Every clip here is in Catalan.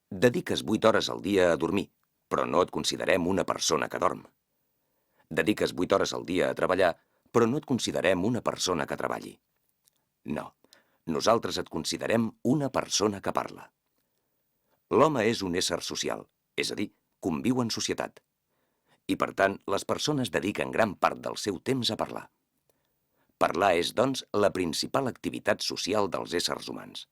Dediques 8 hores al dia a dormir, però no et considerem una persona que dorm. Dediques 8 hores al dia a treballar, però no et considerem una persona que treballi. No, nosaltres et considerem una persona que parla. L'home és un ésser social, és a dir, conviu en societat. I per tant, les persones dediquen gran part del seu temps a parlar. Parlar és, doncs, la principal activitat social dels éssers humans.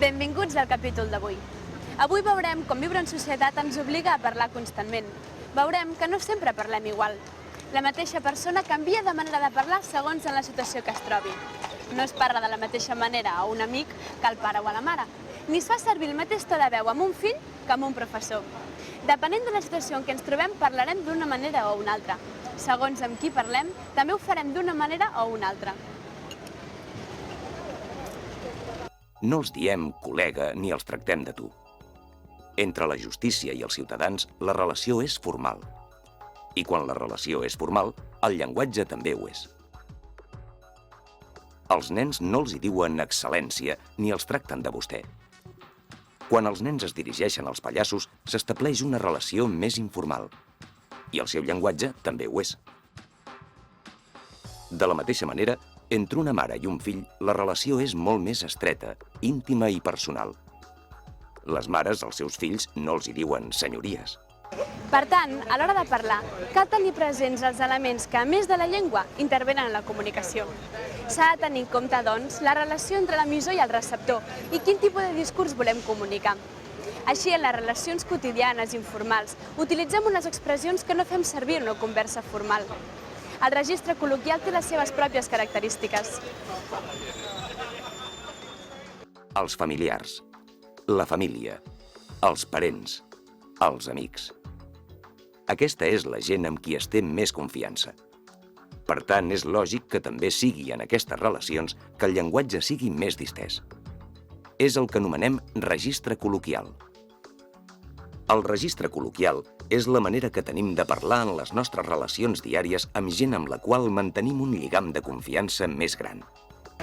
Benvinguts al capítol d'avui. Avui veurem com viure en societat ens obliga a parlar constantment. Veurem que no sempre parlem igual. La mateixa persona canvia de manera de parlar segons en la situació que es trobi. No es parla de la mateixa manera a un amic que al pare o a la mare, ni es fa servir el mateix to de veu amb un fill que amb un professor. Depenent de la situació en què ens trobem, parlarem d'una manera o una altra. Segons amb qui parlem, també ho farem d'una manera o una altra. No els diem col·lega ni els tractem de tu. Entre la justícia i els ciutadans, la relació és formal. I quan la relació és formal, el llenguatge també ho és. Els nens no els hi diuen excel·lència ni els tracten de vostè. Quan els nens es dirigeixen als pallassos, s'estableix una relació més informal. I el seu llenguatge també ho és. De la mateixa manera, entre una mare i un fill, la relació és molt més estreta, íntima i personal. Les mares als seus fills no els hi diuen senyories. Per tant, a l'hora de parlar, cal tenir presents els elements que, a més de la llengua, intervenen en la comunicació. S'ha de tenir en compte, doncs, la relació entre l'emissor i el receptor i quin tipus de discurs volem comunicar. Així, en les relacions quotidianes, informals, utilitzem unes expressions que no fem servir en una conversa formal. El registre col·loquial té les seves pròpies característiques. Els familiars, la família, els parents, els amics. Aquesta és la gent amb qui es té més confiança. Per tant, és lògic que també sigui en aquestes relacions que el llenguatge sigui més distès. És el que anomenem registre col·loquial. El registre col·loquial és la manera que tenim de parlar en les nostres relacions diàries amb gent amb la qual mantenim un lligam de confiança més gran.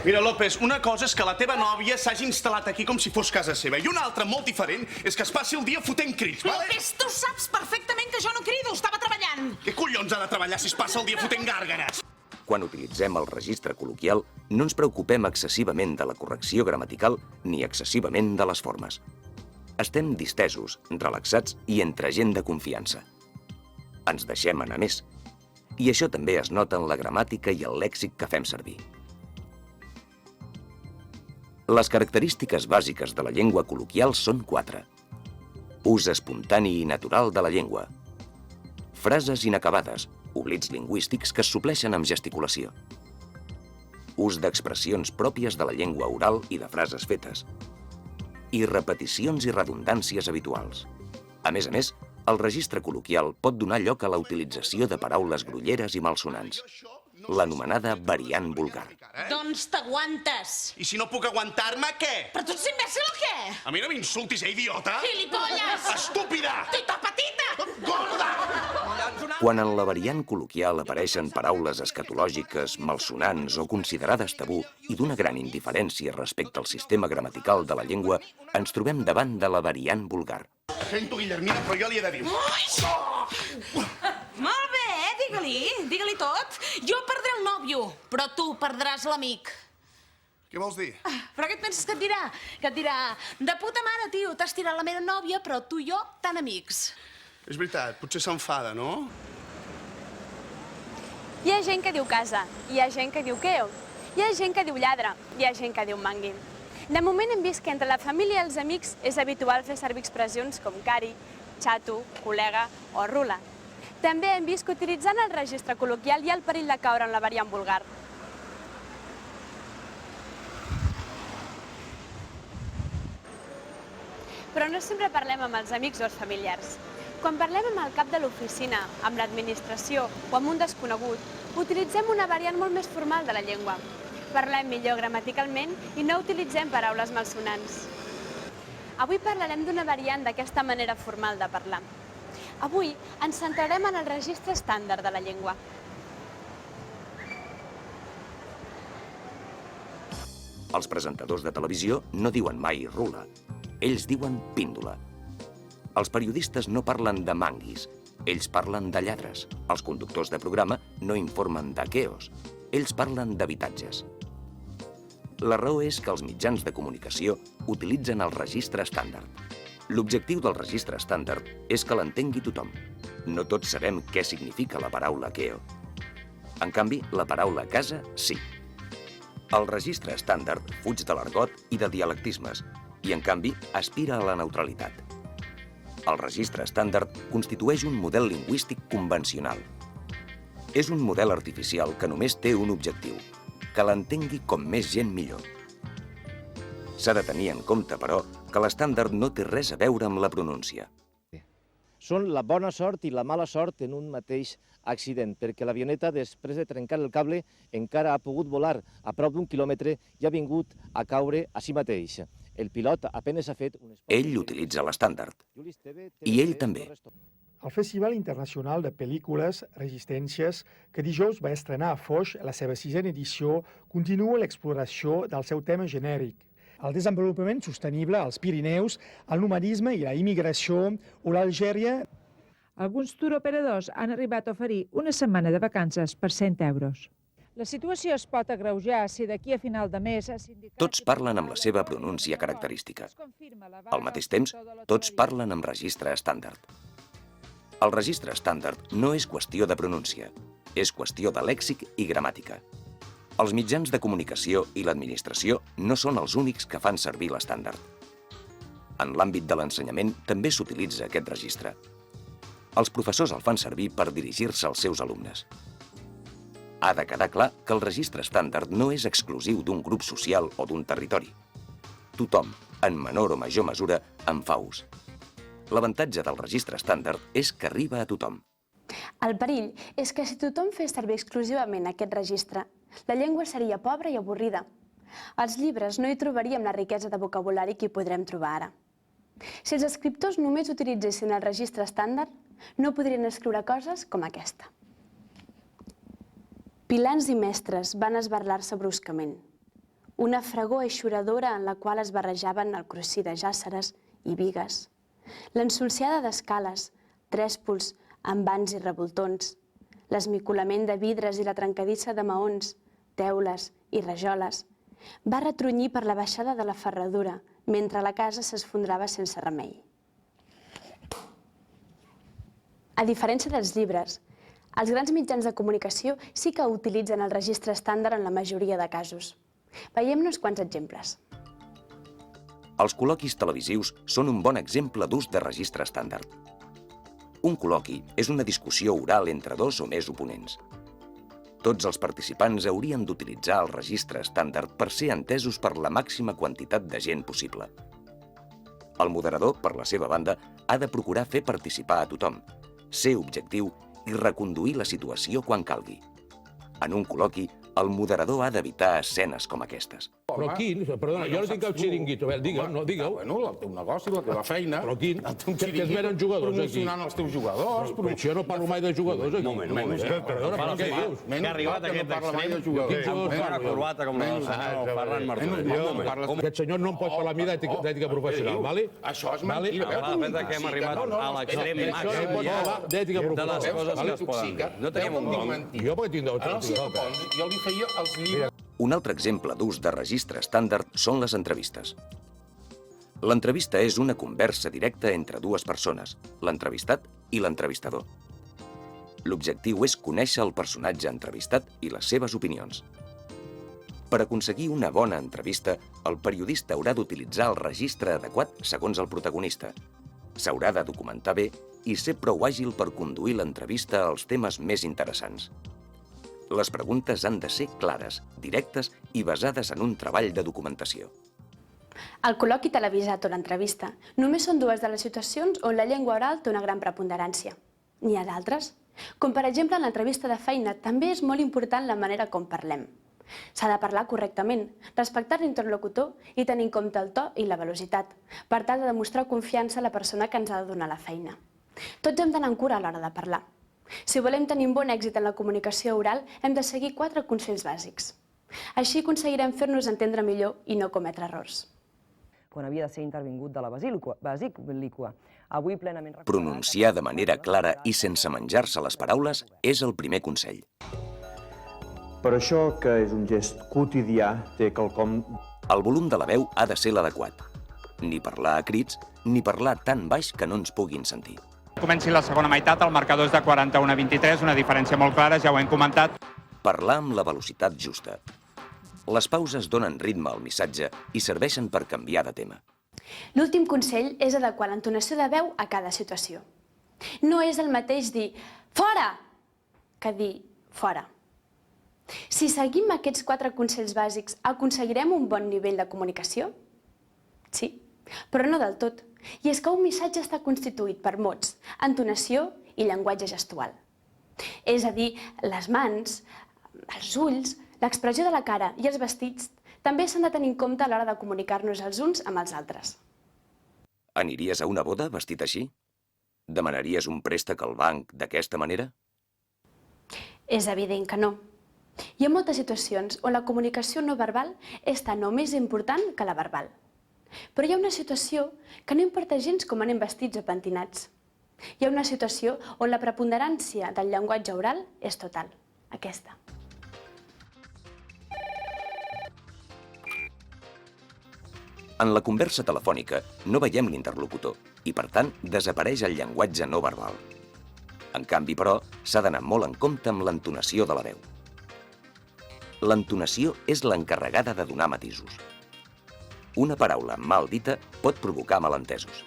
Mira, López, una cosa és que la teva nòvia s'hagi instal·lat aquí com si fos casa seva i una altra, molt diferent, és que es passi el dia fotent crits, vale? López, tu saps perfectament que jo no crido, estava treballant. Què collons ha de treballar si es passa el dia fotent gàrgares? Quan utilitzem el registre col·loquial, no ens preocupem excessivament de la correcció gramatical ni excessivament de les formes. Estem distesos, relaxats i entre gent de confiança. Ens deixem anar més. I això també es nota en la gramàtica i el lèxic que fem servir. Les característiques bàsiques de la llengua col·loquial són 4. Ús espontani i natural de la llengua. Frases inacabades, oblits lingüístics que es supleixen amb gesticulació. Ús d'expressions pròpies de la llengua oral i de frases fetes. I repeticions i redundàncies habituals. A més, el registre col·loquial pot donar lloc a la utilització de paraules grolleres i malsonants, l'anomenada variant vulgar. Doncs t'aguantes. I si no puc aguantar-me, què? Però tu ets imbècil o què? A mi no m'insultis, idiota! Gilipolles! Estúpida! Tita petita! Gorda! Quan en la variant col·loquial apareixen paraules escatològiques, malsonants o considerades tabú i d'una gran indiferència respecte al sistema gramatical de la llengua, ens trobem davant de la variant vulgar. Sento, Guillermina, però jo li he de dir. Molt bé, digue-li tot. Jo perdré el nòvio, però tu perdràs l'amic. Què vols dir? Però què et penses que et dirà? Que et dirà, de puta mare, tio, t'has tirat la meva nòvia, però tu i jo tan amics. És veritat, potser s'enfada, no? Hi ha gent que diu casa, hi ha gent que diu queo, hi ha gent que diu lladre, hi ha gent que diu mangui. De moment hem vist que entre la família i els amics és habitual fer servir expressions com cari, xato, col·lega o rula. També hem vist que utilitzant el registre col·loquial hi ha el perill de caure en la variant vulgar. Però no sempre parlem amb els amics o els familiars. Quan parlem amb el cap de l'oficina, amb l'administració o amb un desconegut, utilitzem una variant molt més formal de la llengua. Parlem millor gramaticalment i no utilitzem paraules malsonants. Avui parlarem d'una variant d'aquesta manera formal de parlar. Avui ens centrarem en el registre estàndard de la llengua. Els presentadors de televisió no diuen mai rula, ells diuen píndola. Els periodistes no parlen de manguis, ells parlen de lladres. Els conductors de programa no informen de queos, ells parlen d'habitatges. La raó és que els mitjans de comunicació utilitzen el registre estàndard. L'objectiu del registre estàndard és que l'entengui tothom. No tots sabem què significa la paraula queo. En canvi, la paraula casa, sí. El registre estàndard fuig de l'argot i de dialectismes i, en canvi, aspira a la neutralitat. El registre estàndard constitueix un model lingüístic convencional. És un model artificial que només té un objectiu, que l'entengui com més gent millor. S'ha de tenir en compte, però, que l'estàndard no té res a veure amb la pronúncia. Són la bona sort i la mala sort en un mateix accident, perquè l'avioneta, després de trencar el cable, encara ha pogut volar a prop d'1 quilòmetre i ha vingut a caure a si mateix. El pilot apenas ha fet un... Ell utilitza l'estàndard. I ell també. El Festival Internacional de Pel·lícules Resistències, que dijous va estrenar a Foix la seva 6a edició, continua l'exploració del seu tema genèric. El desenvolupament sostenible als Pirineus, el nomadisme i la immigració o l'Algèria. Alguns turoperadors han arribat a oferir una setmana de vacances per 100 euros. La situació es pot agreujar si d'aquí a final de mes... Tots parlen amb la seva pronúncia característica. Al mateix temps, tots parlen amb registre estàndard. El registre estàndard no és qüestió de pronúncia, és qüestió de lèxic i gramàtica. Els mitjans de comunicació i l'administració no són els únics que fan servir l'estàndard. En l'àmbit de l'ensenyament també s'utilitza aquest registre. Els professors el fan servir per dirigir-se als seus alumnes. Ha de quedar clar que el registre estàndard no és exclusiu d'un grup social o d'un territori. Tothom, en menor o major mesura, en fa ús. L'avantatge del registre estàndard és que arriba a tothom. El perill és que si tothom fes servir exclusivament aquest registre, la llengua seria pobra i avorrida. Als llibres no hi trobaríem la riquesa de vocabulari que hi podrem trobar ara. Si els escriptors només utilitzessin el registre estàndard, no podrien escriure coses com aquesta. Pilans i mestres van esberlar-se bruscament. Una fregor eixuradora en la qual es barrejaven el crucí de jàsseres i bigues. L'ensolciada d'escales, trèspols, envans i revoltons, l'esmicolament de vidres i la trencadissa de maons, teules i rajoles, va retrunyir per la baixada de la ferradura, mentre la casa s'esfondrava sense remei. A diferència dels llibres, els grans mitjans de comunicació sí que utilitzen el registre estàndard en la majoria de casos. Veiem uns quants exemples. Els col·loquis televisius són un bon exemple d'ús de registre estàndard. Un col·loqui és una discussió oral entre dos o més oponents. Tots els participants haurien d'utilitzar el registre estàndard per ser entesos per la màxima quantitat de gent possible. El moderador, per la seva banda, ha de procurar fer participar a tothom, ser objectiu i reconduir la situació quan calgui. En un col·loqui, el moderador ha d'evitar escenes com aquestes. Però quin? Perdona, jo no tinc cap xiringuito. Digue'l. Bueno, el teu negoci, la teva feina... Però quin? Que es venen jugadors aquí. Promocionant els teus jugadors... Però jo no parlo mai de jugadors aquí. Perdona, però què dius? Que ha arribat aquest extrem amb una corbata com la del senyor Ferran Martorell. Aquest senyor no em pot parlar a mi d'ètica professional, vale? Això és mentira. Depèn de què hem arribat a l'extrem màxim d'ètica de les professional. coses que es poden dir. No tenim un nom. Jo perquè tinc Jo li feia els llibres... Un altre exemple d'ús de registre estàndard són les entrevistes. L'entrevista és una conversa directa entre dues persones, l'entrevistat i l'entrevistador. L'objectiu és conèixer el personatge entrevistat i les seves opinions. Per aconseguir una bona entrevista, el periodista haurà d'utilitzar el registre adequat segons el protagonista. S'haurà de documentar bé i ser prou àgil per conduir l'entrevista als temes més interessants. Les preguntes han de ser clares, directes i basades en un treball de documentació. El col·loqui televisat o l'entrevista només són dues de les situacions on la llengua oral té una gran preponderància. N'hi ha d'altres, com per exemple en l'entrevista de feina també és molt important la manera com parlem. S'ha de parlar correctament, respectar l'interlocutor i tenir en compte el to i la velocitat, per tal de demostrar confiança a la persona que ens ha de donar la feina. Tots hem d'anar amb cura a l'hora de parlar. Si volem tenir un bon èxit en la comunicació oral, hem de seguir 4 consells bàsics. Així aconseguirem fer-nos entendre millor i no cometre errors. Quan havia de ser intervingut de la basílica, avui plenament... Pronunciar de manera clara i sense menjar-se les paraules és el primer consell. Per això, que és un gest quotidià, té quelcom... El volum de la veu ha de ser l'adequat. Ni parlar a crits, ni parlar tan baix que no ens puguin sentir. Comenci la segona meitat, el marcador és de 41 a 23, una diferència molt clara, ja ho hem comentat. Parlar amb la velocitat justa. Les pauses donen ritme al missatge i serveixen per canviar de tema. L'últim consell és adequar l'entonació de veu a cada situació. No és el mateix dir «fora» que dir «fora». Si seguim aquests 4 consells bàsics, aconseguirem un bon nivell de comunicació? Sí, però no del tot. I és que un missatge està constituït per mots, entonació i llenguatge gestual. És a dir, les mans, els ulls, l'expressió de la cara i els vestits també s'han de tenir en compte a l'hora de comunicar-nos els uns amb els altres. Aniries a una boda vestit així? Demanaries un préstec al banc d'aquesta manera? És evident que no. Hi ha moltes situacions on la comunicació no verbal és tant o més important que la verbal. Però hi ha una situació que no importa gens com anem vestits o pentinats. Hi ha una situació on la preponderància del llenguatge oral és total, aquesta. En la conversa telefònica no veiem l'interlocutor i, per tant, desapareix el llenguatge no verbal. En canvi, però, s'ha d'anar molt en compte amb l'entonació de la veu. L'entonació és l'encarregada de donar matisos. Una paraula mal dita pot provocar malentesos.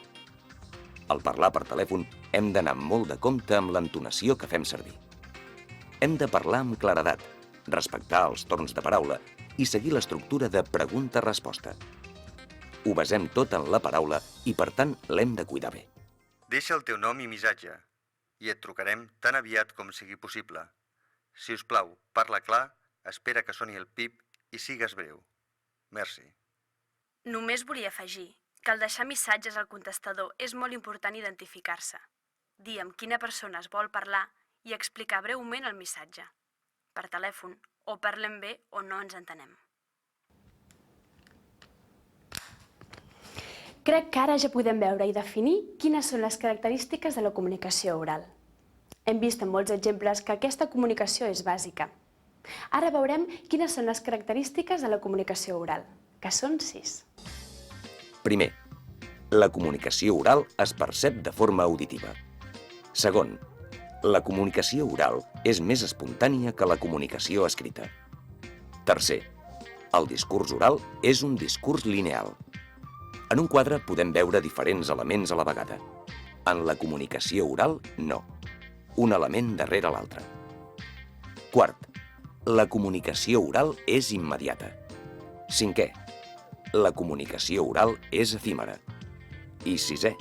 Al parlar per telèfon hem d'anar molt de compte amb l'entonació que fem servir. Hem de parlar amb claredat, respectar els torns de paraula i seguir l'estructura de pregunta-resposta. Ho basem tot en la paraula i, per tant, l'hem de cuidar bé. Deixa el teu nom i missatge i et trucarem tan aviat com sigui possible. Si us plau, parla clar, espera que soni el pip i sigues breu. Merci. Només volia afegir que al deixar missatges al contestador és molt important identificar-se, dir amb quina persona es vol parlar i explicar breument el missatge. Per telèfon, o parlem bé o no ens entenem. Crec que ara ja podem veure i definir quines són les característiques de la comunicació oral. Hem vist en molts exemples que aquesta comunicació és bàsica. Ara veurem quines són les característiques de la comunicació oral, que són 6. Primer, la comunicació oral es percep de forma auditiva. Segon, la comunicació oral és més espontània que la comunicació escrita. Tercer, el discurs oral és un discurs lineal. En un quadre podem veure diferents elements a la vegada. En la comunicació oral, no. Un element darrere l'altre. Quart, la comunicació oral és immediata. Cinquè, la comunicació oral és efímera. I sisè,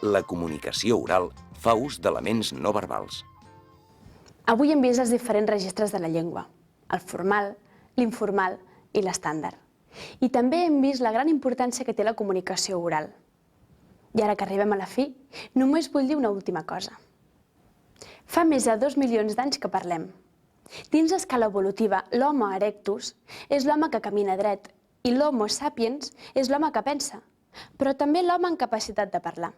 la comunicació oral fa ús d'elements no verbals. Avui hem vist els diferents registres de la llengua, el formal, l'informal i l'estàndard. I també hem vist la gran importància que té la comunicació oral. I ara que arribem a la fi, només vull dir una última cosa. Fa més de 2 milions d'anys que parlem. Dins l'escala evolutiva, l'Homo erectus és l'home que camina dret i l'Homo sapiens és l'home que pensa, però també l'home amb capacitat de parlar.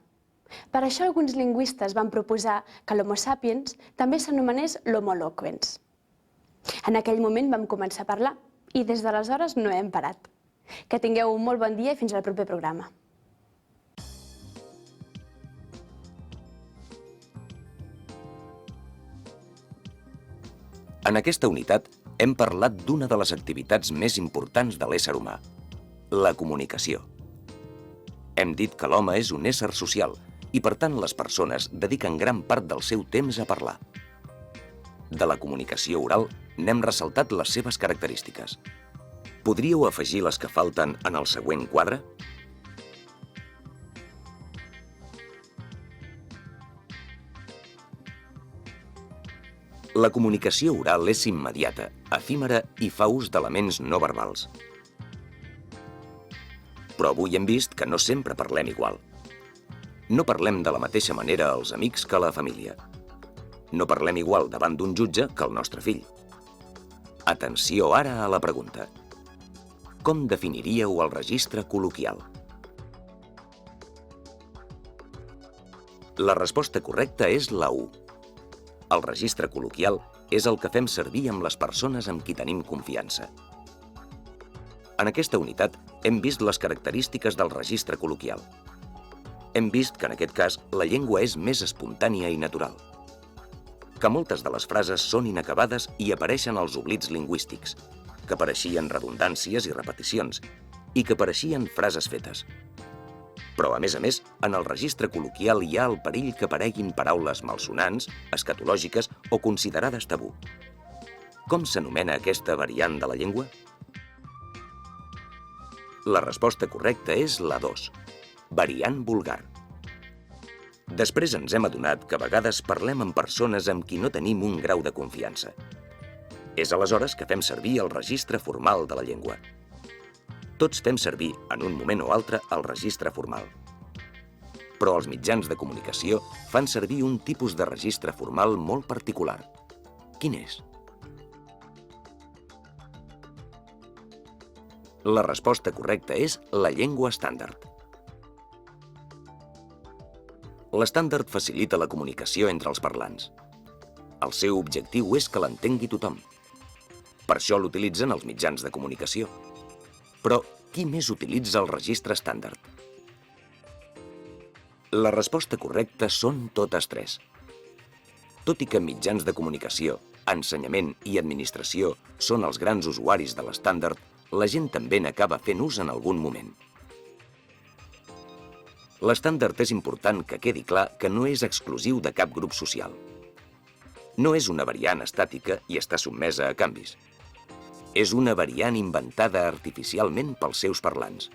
Per això alguns lingüistes van proposar que l'Homo sapiens també s'anomenés l'Homo loquens. En aquell moment vam començar a parlar i des d'aleshores no hem parat. Que tingueu un molt bon dia i fins al proper programa. En aquesta unitat hem parlat d'una de les activitats més importants de l'ésser humà, la comunicació. Hem dit que l'home és un ésser social i, per tant, les persones dediquen gran part del seu temps a parlar. De la comunicació oral n'hem ressaltat les seves característiques. Podríeu afegir les que falten en el següent quadre? La comunicació oral és immediata, efímera i fa ús d'elements no verbals. Però avui hem vist que no sempre parlem igual. No parlem de la mateixa manera als amics que a la família. No parlem igual davant d'un jutge que el nostre fill. Atenció ara a la pregunta. Com definiríeu el registre col·loquial? La resposta correcta és la U. El registre col·loquial és el que fem servir amb les persones amb qui tenim confiança. En aquesta unitat hem vist les característiques del registre col·loquial. Hem vist que en aquest cas la llengua és més espontània i natural, que moltes de les frases són inacabades i apareixen als oblits lingüístics, que pareixien redundàncies i repeticions, i que pareixien frases fetes. Però, a més, en el registre col·loquial hi ha el perill que apareguin paraules malsonants, escatològiques o considerades tabú. Com s'anomena aquesta variant de la llengua? La resposta correcta és la 2, variant vulgar. Després ens hem adonat que a vegades parlem amb persones amb qui no tenim un grau de confiança. És aleshores que fem servir el registre formal de la llengua. Tots fem servir, en un moment o altre, el registre formal. Però els mitjans de comunicació fan servir un tipus de registre formal molt particular. Quin és? La resposta correcta és la llengua estàndard. L'estàndard facilita la comunicació entre els parlants. El seu objectiu és que l'entengui tothom. Per això l'utilitzen els mitjans de comunicació. Però qui més utilitza el registre estàndard? La resposta correcta són totes tres. Tot i que mitjans de comunicació, ensenyament i administració són els grans usuaris de l'estàndard, la gent també n'acaba fent ús en algun moment. L'estàndard és important que quedi clar que no és exclusiu de cap grup social. No és una variant estàtica i està sotmesa a canvis. És una variant inventada artificialment pels seus parlants.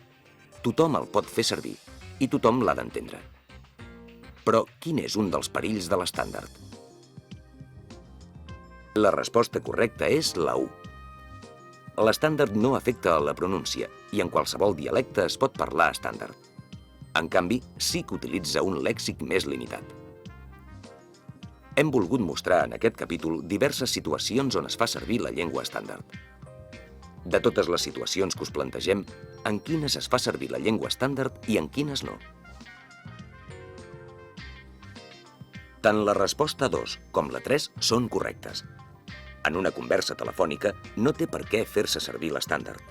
Tothom el pot fer servir i tothom l'ha d'entendre. Però quin és un dels perills de l'estàndard? La resposta correcta és la U. L'estàndard no afecta a la pronúncia i en qualsevol dialecte es pot parlar estàndard. En canvi, sí que utilitza un lèxic més limitat. Hem volgut mostrar en aquest capítol diverses situacions on es fa servir la llengua estàndard. De totes les situacions que us plantegem, en quines es fa servir la llengua estàndard i en quines no. Tant la resposta 2 com la 3 són correctes. En una conversa telefònica no té per què fer-se servir l'estàndard.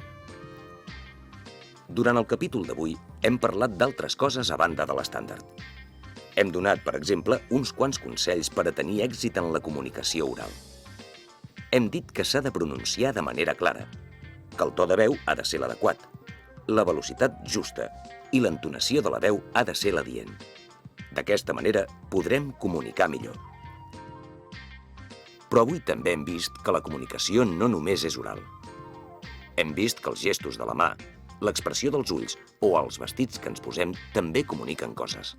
Durant el capítol d'avui hem parlat d'altres coses a banda de l'estàndard. Hem donat, per exemple, uns quants consells per a tenir èxit en la comunicació oral. Hem dit que s'ha de pronunciar de manera clara, que el to de veu ha de ser l'adequat, la velocitat justa i l'entonació de la veu ha de ser l'adient. D'aquesta manera podrem comunicar millor. Però avui també hem vist que la comunicació no només és oral. Hem vist que els gestos de la mà, l'expressió dels ulls o els vestits que ens posem també comuniquen coses.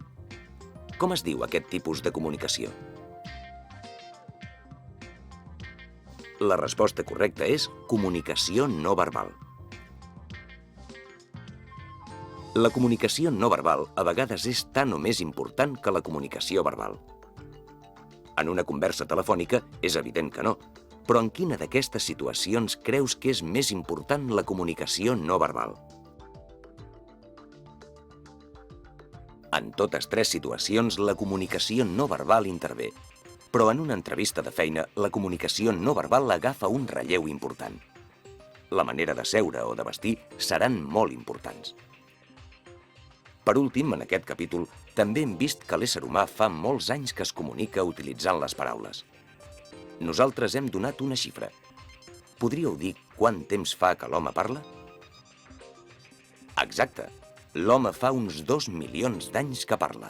Com es diu aquest tipus de comunicació? La resposta correcta és comunicació no verbal. La comunicació no verbal a vegades és tan o més important que la comunicació verbal. En una conversa telefònica és evident que no, però en quina d'aquestes situacions creus que és més important la comunicació no verbal? En totes tres situacions la comunicació no verbal intervé, però en una entrevista de feina la comunicació no verbal agafa un relleu important. La manera de seure o de vestir seran molt importants. Per últim, en aquest capítol, també hem vist que l'ésser humà fa molts anys que es comunica utilitzant les paraules. Nosaltres hem donat una xifra. Podríeu dir quant temps fa que l'home parla? Exacte, l'home fa uns 2 milions d'anys que parla.